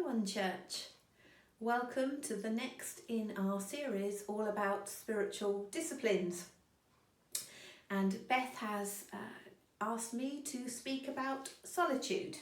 everyone, church. Welcome to the next in our series all about spiritual disciplines. And Beth has asked me to speak about solitude.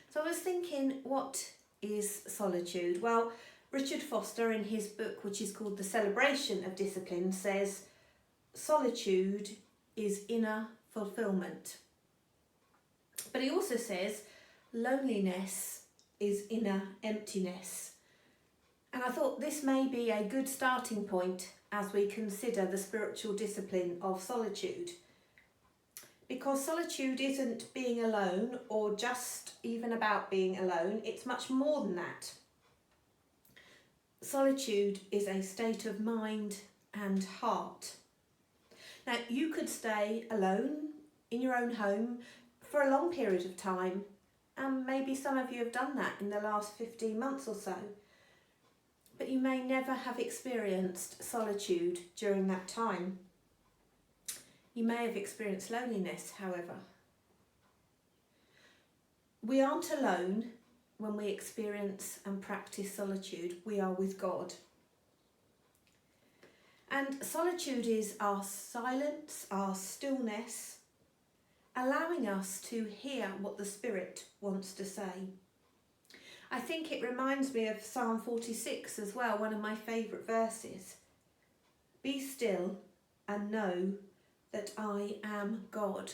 So I was thinking, what is solitude? Well, Richard Foster in his book, which is called The Celebration of Discipline, says solitude is inner fulfilment. But he also says loneliness is inner emptiness. And I thought this may be a good starting point as we consider the spiritual discipline of solitude. Because solitude isn't being alone or just even about being alone, it's much more than that. Solitude is a state of mind and heart. Now, you could stay alone in your own home for a long period of time, and maybe some of you have done that in the last 15 months or so. But you may never have experienced solitude during that time. You may have experienced loneliness, however. We aren't alone when we experience and practice solitude. We are with God. And solitude is our silence, our stillness, allowing us to hear what the Spirit wants to say. I think it reminds me of Psalm 46 as well, one of my favourite verses. Be still and know that I am God.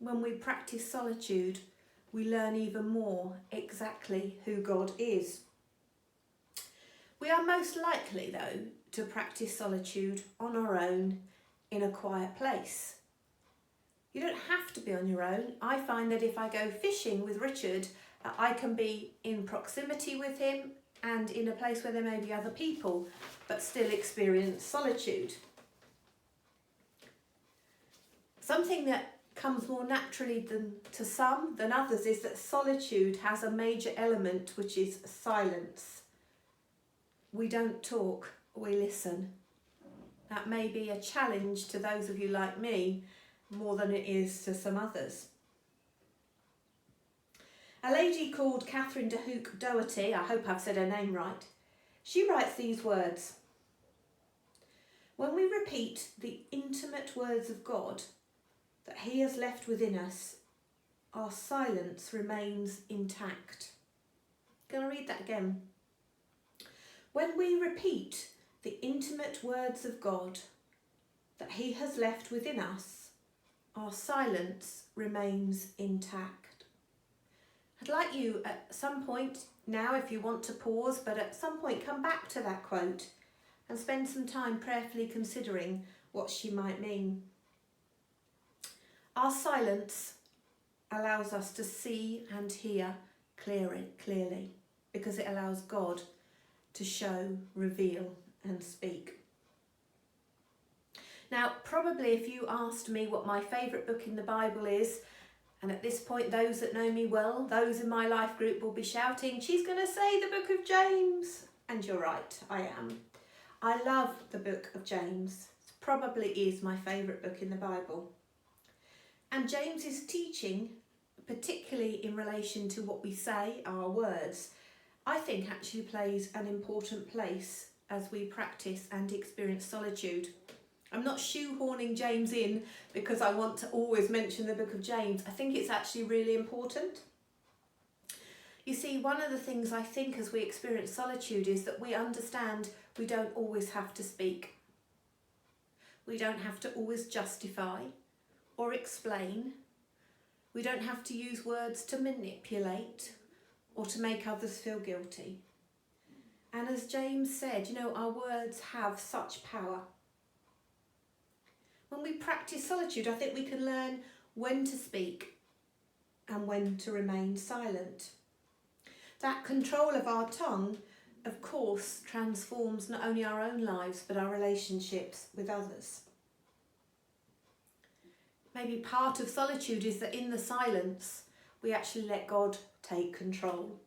When we practice solitude, we learn even more exactly who God is. We are most likely, though, to practice solitude on our own in a quiet place. You don't have to be on your own. I find that if I go fishing with Richard, I can be in proximity with him and in a place where there may be other people, but still experience solitude. Something that comes more naturally to some than others is that solitude has a major element, which is silence. We don't talk, we listen. That may be a challenge to those of you like me, more than it is to some others. A lady called Catherine de Hook Doherty, I hope I've said her name right, she writes these words: when we repeat the intimate words of God that He has left within us, our silence remains intact. Can I read that again? When we repeat the intimate words of God that He has left within us, our silence remains intact. I'd like you at some point now, if you want to pause, but at some point come back to that quote and spend some time prayerfully considering what she might mean. Our silence allows us to see and hear clearly because it allows God to show, reveal and speak. Now, probably if you asked me what my favourite book in the Bible is, and at this point those that know me well, those in my life group will be shouting, she's going to say the book of James. And you're right, I am. I love the book of James. It probably is my favourite book in the Bible. And James's teaching, particularly in relation to what we say, our words, I think actually plays an important place as we practice and experience solitude. I'm not shoehorning James in because I want to always mention the book of James. I think it's actually really important. You see, one of the things I think as we experience solitude is that we understand we don't always have to speak. We don't have to always justify or explain. We don't have to use words to manipulate or to make others feel guilty. And as James said, our words have such power. When we practice solitude, I think we can learn when to speak and when to remain silent. That control of our tongue, of course, transforms not only our own lives, but our relationships with others. Maybe part of solitude is that in the silence, we actually let God take control.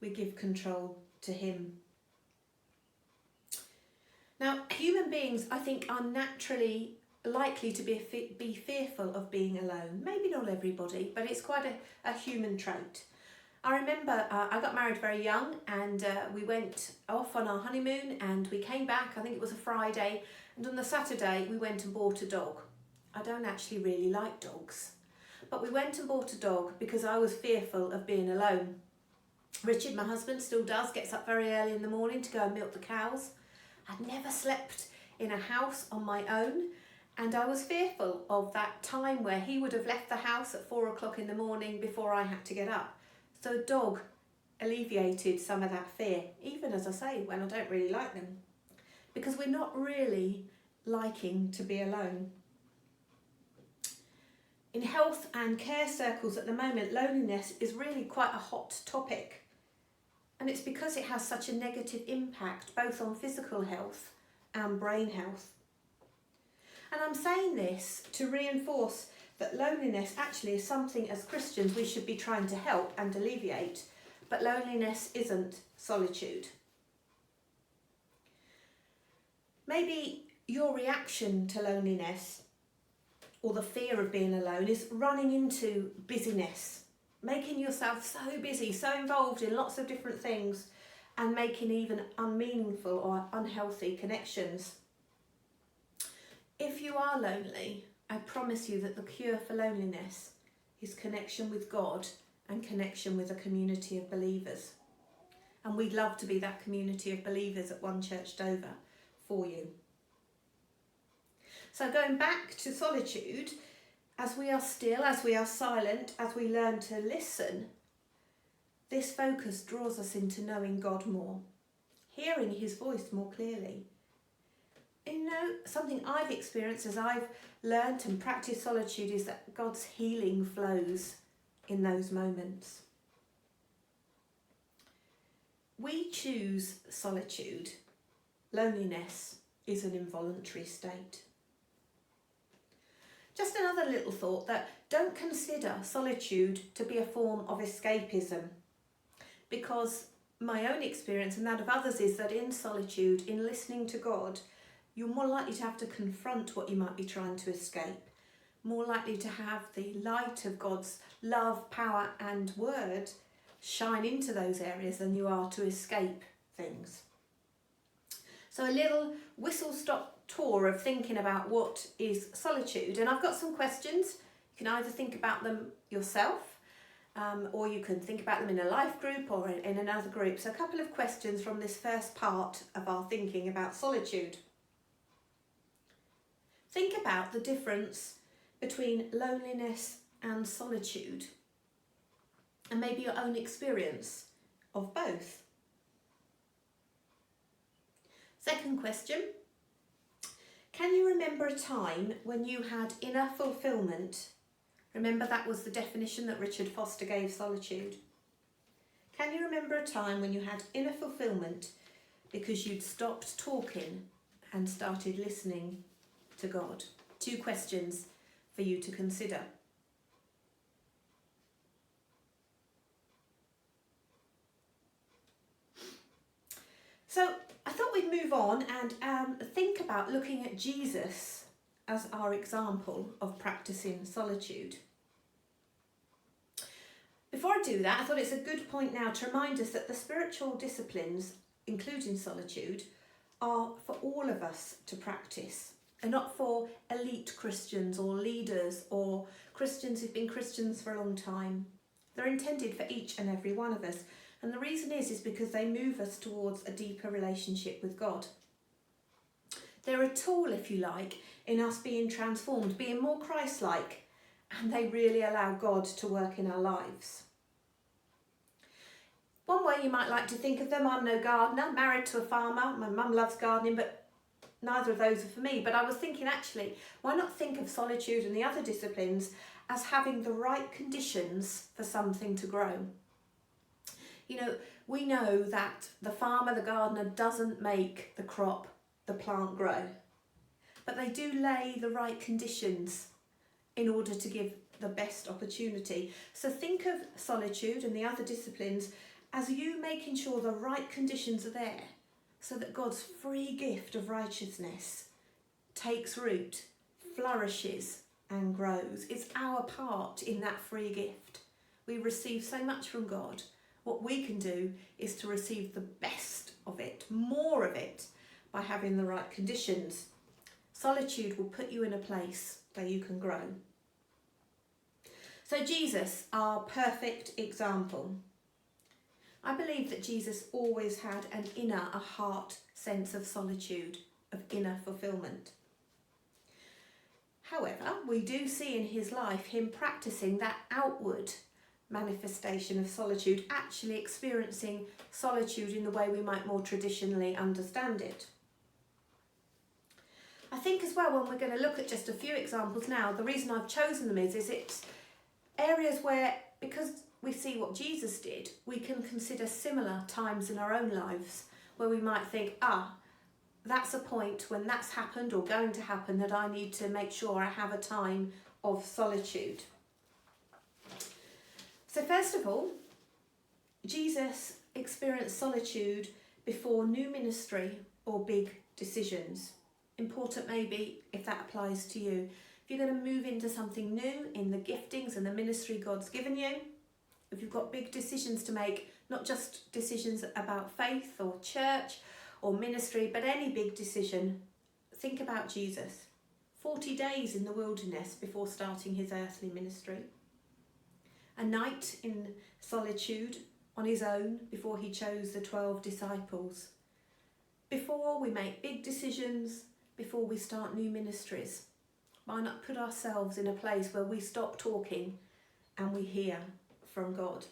We give control to Him. Now, human beings, I think, are naturally likely to be fearful of being alone. Maybe not everybody, but it's quite a human trait. I remember I got married very young, and we went off on our honeymoon, and we came back, I think it was a Friday, and on the Saturday we went and bought a dog. I don't actually really like dogs, but we went and bought a dog because I was fearful of being alone. Richard, my husband, still gets up very early in the morning to go and milk the cows. I'd never slept in a house on my own, and I was fearful of that time where he would have left the house at 4 o'clock in the morning before I had to get up. So a dog alleviated some of that fear, even as I say, when I don't really like them, because we're not really liking to be alone. In health and care circles at the moment, loneliness is really quite a hot topic, and it's because it has such a negative impact both on physical health and brain health. And I'm saying this to reinforce that loneliness actually is something as Christians we should be trying to help and alleviate, but loneliness isn't solitude. Maybe your reaction to loneliness or the fear of being alone is running into busyness, making yourself so busy, so involved in lots of different things, and making even unmeaningful or unhealthy connections. If you are lonely, I promise you that the cure for loneliness is connection with God and connection with a community of believers. And we'd love to be that community of believers at One Church Dover for you. So going back to solitude, as we are still, as we are silent, as we learn to listen, this focus draws us into knowing God more, hearing his voice more clearly. You know, something I've experienced as I've learnt and practiced solitude is that God's healing flows in those moments. We choose solitude. Loneliness is an involuntary state. Just another little thought, that don't consider solitude to be a form of escapism, because my own experience and that of others is that in solitude, in listening to God, you're more likely to have to confront what you might be trying to escape, more likely to have the light of God's love, power and word shine into those areas than you are to escape things. So a little whistle-stop tour of thinking about what is solitude, and I've got some questions. You can either think about them yourself, or you can think about them in a life group or in another group. So a couple of questions from this first part of our thinking about solitude. Think about the difference between loneliness and solitude, and maybe your own experience of both. Second question, can you remember a time when you had inner fulfilment? Remember, that was the definition that Richard Foster gave solitude. Can you remember a time when you had inner fulfilment because you'd stopped talking and started listening to God? 2 questions for you to consider. So I thought we'd move on and think about looking at Jesus as our example of practicing solitude. Before I do that, I thought it's a good point now to remind us that the spiritual disciplines, including solitude, are for all of us to practice. They're not for elite Christians or leaders or Christians who've been Christians for a long time. They're intended for each and every one of us. And the reason is because they move us towards a deeper relationship with God. They're a tool, if you like, in us being transformed, being more Christ-like, and they really allow God to work in our lives. One way you might like to think of them, I'm no gardener, married to a farmer. My mum loves gardening, but neither of those are for me. But I was thinking, actually, why not think of solitude and the other disciplines as having the right conditions for something to grow? You know, we know that the farmer, the gardener, doesn't make the crop, the plant grow, but they do lay the right conditions in order to give the best opportunity. So think of solitude and the other disciplines as you making sure the right conditions are there so that God's free gift of righteousness takes root, flourishes and grows. It's our part in that free gift. We receive so much from God. What we can do is to receive the best of it, more of it, by having the right conditions. Solitude will put you in a place where you can grow. So Jesus, our perfect example. I believe that Jesus always had a heart sense of solitude, of inner fulfilment. However, we do see in his life him practicing that outward manifestation of solitude, actually experiencing solitude in the way we might more traditionally understand it. I think as well, when we're going to look at just a few examples now, the reason I've chosen them is it's areas where, because we see what Jesus did, we can consider similar times in our own lives where we might think, that's a point when that's happened or going to happen that I need to make sure I have a time of solitude. So first of all, Jesus experienced solitude before new ministry or big decisions. Important maybe if that applies to you. If you're going to move into something new in the giftings and the ministry God's given you, if you've got big decisions to make, not just decisions about faith or church or ministry, but any big decision, think about Jesus. 40 days in the wilderness before starting his earthly ministry. A night in solitude on his own before he chose the 12 disciples. Before we make big decisions, before we start new ministries, why not put ourselves in a place where we stop talking and we hear from God?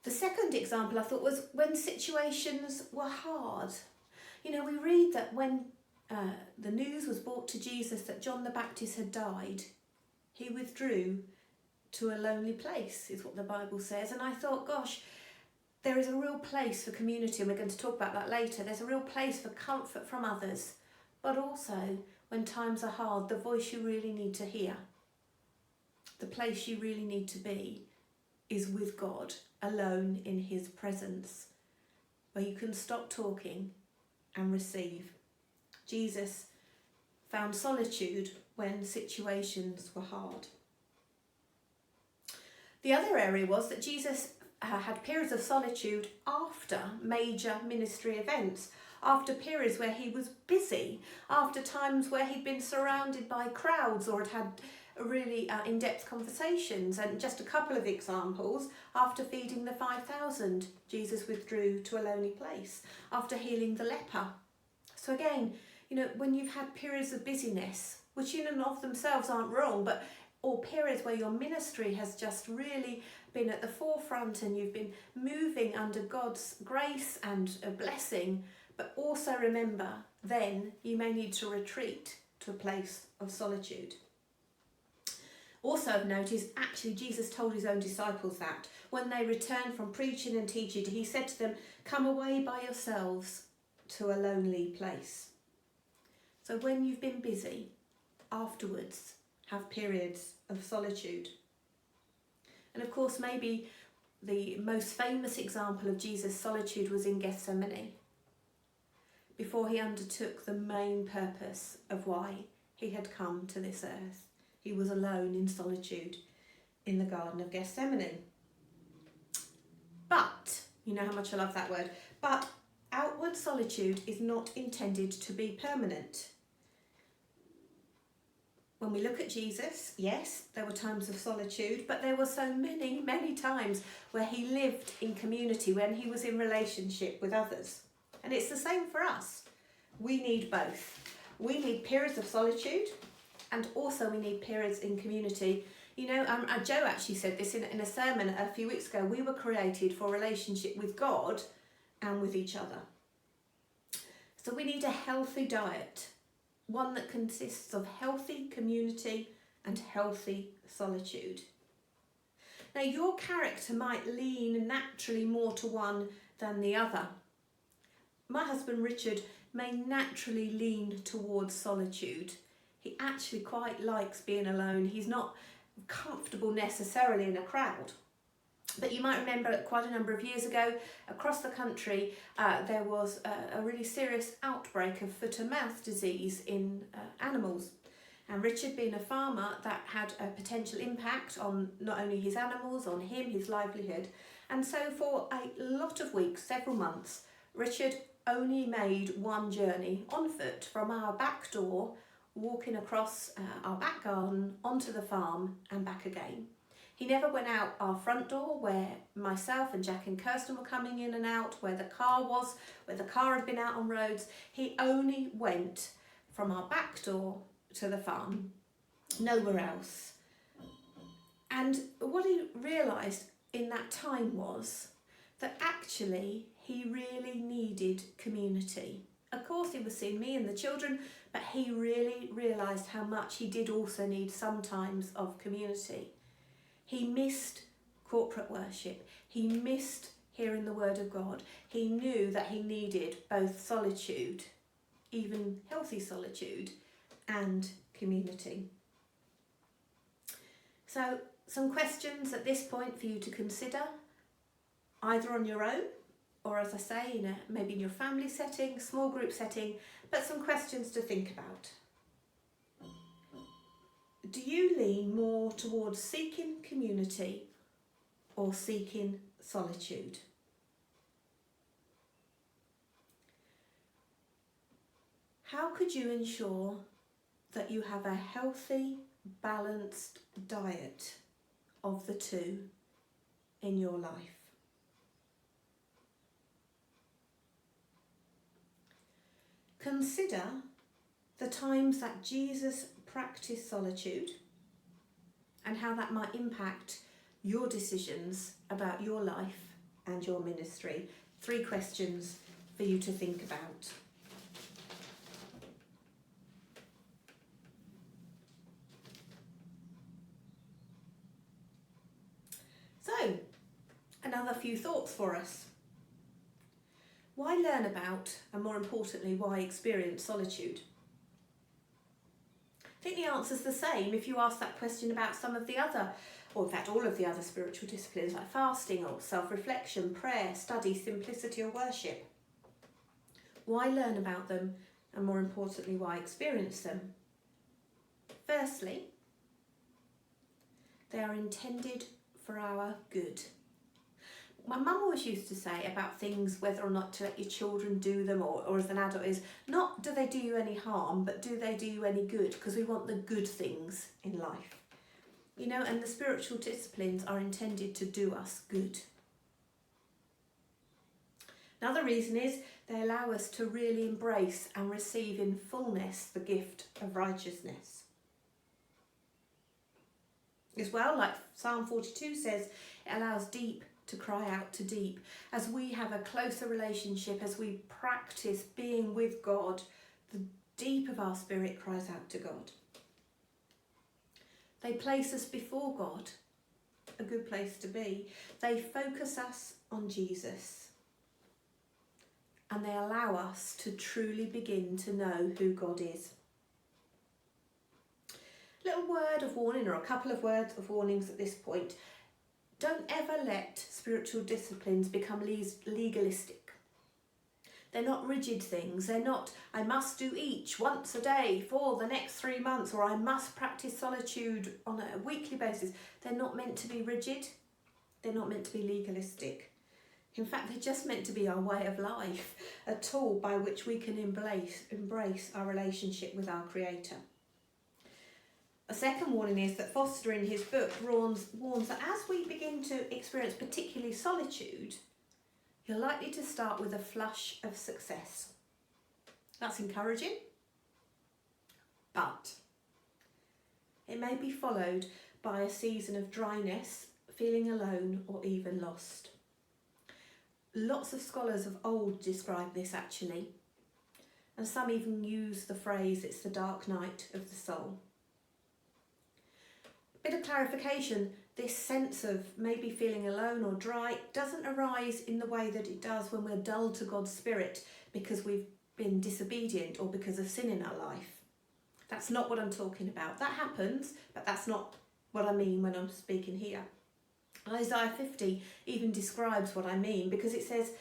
The second example I thought was when situations were hard. We read that when the news was brought to Jesus that John the Baptist had died, he withdrew to a lonely place, is what the Bible says. And I thought, gosh, there is a real place for community, and we're going to talk about that later. There's a real place for comfort from others, but also when times are hard, the voice you really need to hear, the place you really need to be, is with God, alone in his presence, where you can stop talking and receive. Jesus found solitude when situations were hard. The other area was that Jesus had periods of solitude after major ministry events, after periods where he was busy, after times where he'd been surrounded by crowds or had had really in-depth conversations. And just a couple of examples: after feeding the 5,000, Jesus withdrew to a lonely place. After healing the leper. So again, when you've had periods of busyness, which in and of themselves aren't wrong, or periods where your ministry has just really been at the forefront and you've been moving under God's grace and a blessing, but also remember, then you may need to retreat to a place of solitude. Also of note is actually Jesus told his own disciples that when they returned from preaching and teaching, he said to them, come away by yourselves to a lonely place. So when you've been busy, afterwards have periods of solitude. And of course, maybe the most famous example of Jesus' solitude was in Gethsemane, before he undertook the main purpose of why he had come to this earth. He was alone in solitude in the Garden of Gethsemane. But, you know how much I love that word, but outward solitude is not intended to be permanent. When we look at Jesus, yes, there were times of solitude, but there were so many, many times where he lived in community, when he was in relationship with others. And it's the same for us. We need both. We need periods of solitude, and also we need periods in community. Joe actually said this in a sermon a few weeks ago. We were created for relationship with God and with each other. So we need a healthy diet, one that consists of healthy community and healthy solitude. Now, your character might lean naturally more to one than the other. My husband Richard may naturally lean towards solitude. He actually quite likes being alone. He's not comfortable necessarily in a crowd. But you might remember quite a number of years ago, across the country, there was a really serious outbreak of foot and mouth disease in animals. And Richard, being a farmer, that had a potential impact on not only his animals, on him, his livelihood. And so for a lot of weeks, several months, Richard only made one journey on foot from our back door, walking across our back garden onto the farm and back again. He never went out our front door where myself and Jack and Kirsten were coming in and out, where the car was, where the car had been out on roads. He only went from our back door to the farm, nowhere else. And what he realised in that time was that actually he really needed community. Of course he was seeing me and the children, but he really realised how much he did also need sometimes of community. He missed corporate worship. He missed hearing the word of God. He knew that he needed both solitude, even healthy solitude, and community. So some questions at this point for you to consider, either on your own or, as I say, maybe in your family setting, small group setting, but some questions to think about. Do you lean more towards seeking community or seeking solitude? How could you ensure that you have a healthy, balanced diet of the two in your life? Consider the times that Jesus practiced solitude and how that might impact your decisions about your life and your ministry. 3 questions for you to think about. So, another few thoughts for us. Why learn about, and more importantly, why experience solitude? I think the answer's the same if you ask that question about some of the other, or in fact all of the other spiritual disciplines like fasting or self-reflection, prayer, study, simplicity or worship. Why learn about them, and more importantly, why experience them? Firstly, they are intended for our good. My mum always used to say about things, whether or not to let your children do them or as an adult, is not do they do you any harm, but do they do you any good, because we want the good things in life. You know, and the spiritual disciplines are intended to do us good. Another reason is they allow us to really embrace and receive in fullness the gift of righteousness. As well, like Psalm 42 says, it allows deep to cry out to deep. As we have a closer relationship, as we practice being with God, the deep of our spirit cries out to God. They place us before God, a good place to be. They focus us on Jesus. And they allow us to truly begin to know who God is. Little word of warning, or a couple of words of warnings at this point. Don't ever let spiritual disciplines become legalistic. They're not rigid things. They're not, I must do each once a day for the next 3 months, or I must practice solitude on a weekly basis. They're not meant to be rigid. They're not meant to be legalistic. In fact, they're just meant to be our way of life, a tool by which we can embrace our relationship with our Creator. A second warning is that Foster in his book warns that as we begin to experience particularly solitude, you're likely to start with a flush of success. That's encouraging, but it may be followed by a season of dryness, feeling alone or even lost. Lots of scholars of old describe this actually, and some even use the phrase, it's the dark night of the soul. Bit of clarification, this sense of maybe feeling alone or dry doesn't arise in the way that it does when we're dull to God's Spirit because we've been disobedient or because of sin in our life. That's not what I'm talking about. That happens, but that's not what I mean when I'm speaking here. Isaiah 50 even describes what I mean, because it says,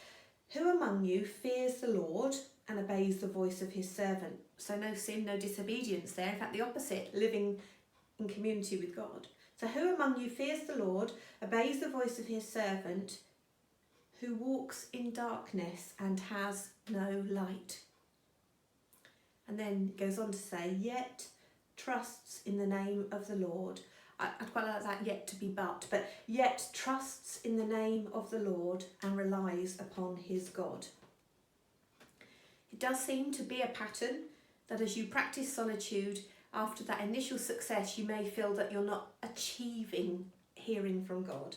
"Who among you fears the Lord and obeys the voice of his servant. So no sin, no disobedience there. In fact, the opposite, living in community with God. So who among you fears the Lord, obeys the voice of his servant, who walks in darkness and has no light? And then goes on to say, yet trusts in the name of the Lord. I'd quite like that, yet to be but yet trusts in the name of the Lord and relies upon his God. It does seem to be a pattern that as you practice solitude, after that initial success, you may feel that you're not achieving hearing from God.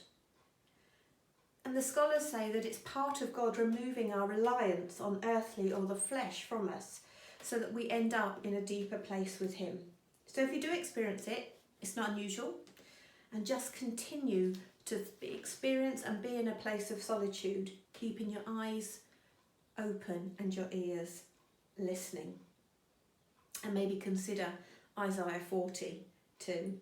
And the scholars say that it's part of God removing our reliance on earthly or the flesh from us so that we end up in a deeper place with him. So if you do experience it, it's not unusual, and just continue to experience and be in a place of solitude, keeping your eyes open and your ears listening. And maybe consider Isaiah 40 too.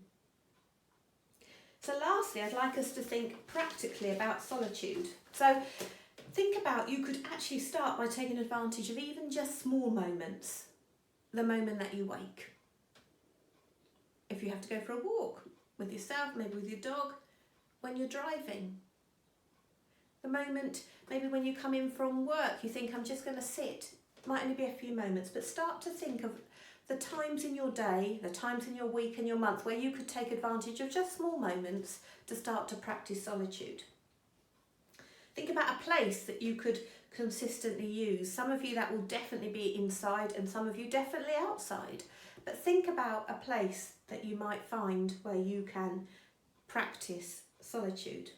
So lastly, I'd like us to think practically about solitude. So think about, you could actually start by taking advantage of even just small moments. The moment that you wake. If you have to go for a walk with yourself, maybe with your dog, when you're driving. The moment, maybe when you come in from work, you think, I'm just going to sit. It might only be a few moments, but start to think of the times in your day, the times in your week and your month where you could take advantage of just small moments to start to practice solitude. Think about a place that you could consistently use. Some of you that will definitely be inside and some of you definitely outside. But think about a place that you might find where you can practice solitude.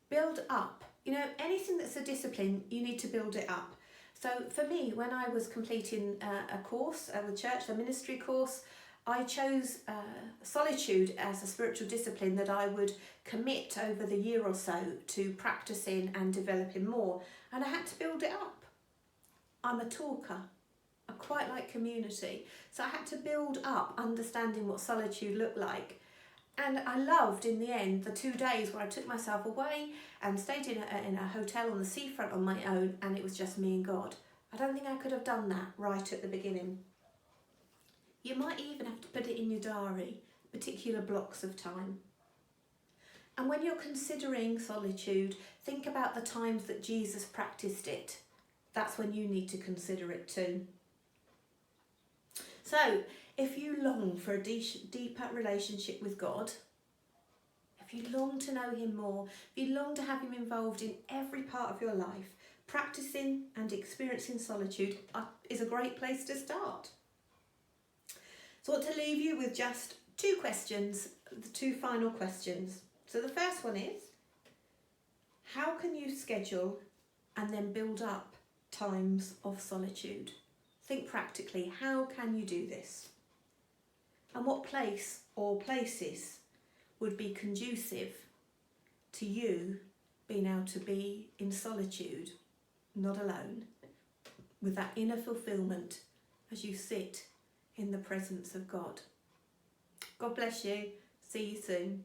Build up. Anything that's a discipline, you need to build it up. So for me, when I was completing a course with church, a ministry course, I chose solitude as a spiritual discipline that I would commit over the year or so to practicing and developing more. And I had to build it up. I'm a talker. I quite like community. So I had to build up understanding what solitude looked like. And I loved, in the end, the 2 days where I took myself away and stayed in a hotel on the seafront on my own, and it was just me and God. I don't think I could have done that right at the beginning. You might even have to put it in your diary, particular blocks of time. And when you're considering solitude, think about the times that Jesus practiced it. That's when you need to consider it too. So, if you long for a deeper relationship with God, if you long to know him more, if you long to have him involved in every part of your life, practicing and experiencing solitude is a great place to start. So I want to leave you with just 2 questions, the 2 final questions. So the first one is, how can you schedule and then build up times of solitude? Think practically, how can you do this? And what place or places would be conducive to you being able to be in solitude, not alone, with that inner fulfilment as you sit in the presence of God? God bless you. See you soon.